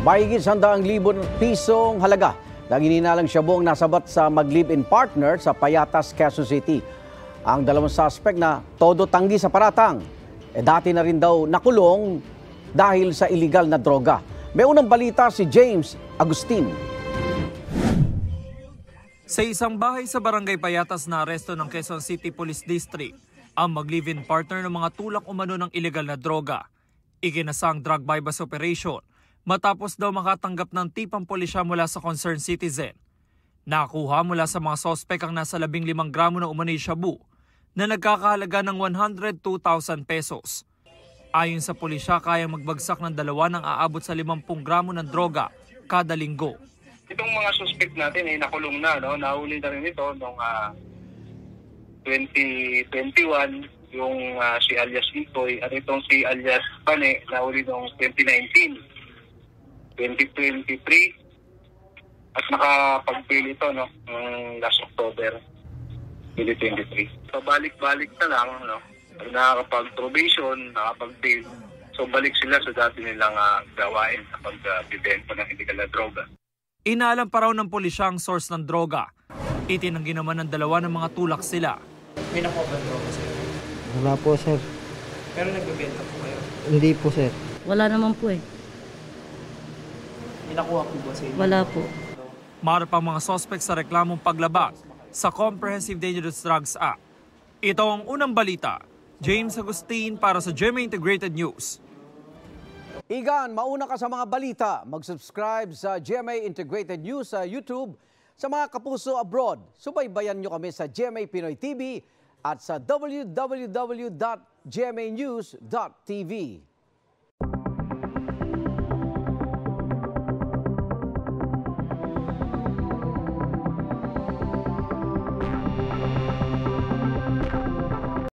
Mahigit 100,000 pisong halaga na gininalang shabu ang nasabat sa mag-live-in partner sa Payatas, Quezon City. Ang dalawang suspect na todo tanggi sa paratang, dati na rin daw nakulong dahil sa illegal na droga. May unang balita si James Agustin. Sa isang bahay sa Barangay Payatas na aresto ng Quezon City Police District, ang mag-live-in partner ng mga tulak umano ng illegal na droga. Iginasang drug bypass operation matapos daw makatanggap ng tipang pulisya mula sa concerned citizen. Nakuha mula sa mga sospek ang nasa 15 gramo na umano'y shabu na nagkakahalaga ng 102,000 pesos. Ayon sa pulisya, kayang magbagsak ng dalawa ng aabot sa 50 gramo ng droga kada linggo. Itong mga suspect natin ay nakulong na, no? Nahuli na rin ito noong 2021, yung si alias Itoy, at itong si alias Pane, nahuli noong 2019, 2023, at nakapag-bail ito, no? Last October 2023. Pabalik-balik na lang, no? Nakakapag-probation, nakakapag-bail. So balik sila sa dati nilang gawain sa pag-bibenta ng illegal na droga. Inaalam pa raw ng pulisya ang source ng droga. Itinanggi naman ng dalawa ng mga tulak sila. May nakuha ba droga, sir? Wala po, sir. Pero nagbebenta po kayo? Hindi po, sir. Wala naman po eh. May nakuha po ba sa inyo? Wala po. Marap ang mga sospek sa reklamong paglabag sa Comprehensive Dangerous Drugs Act. Ito ang unang balita. James Agustin para sa GMA Integrated News. Igan, mauna ka sa mga balita. Mag-subscribe sa GMA Integrated News sa YouTube. Sa mga kapuso abroad, subaybayan nyo kami sa GMA Pinoy TV at sa www.gmanews.tv.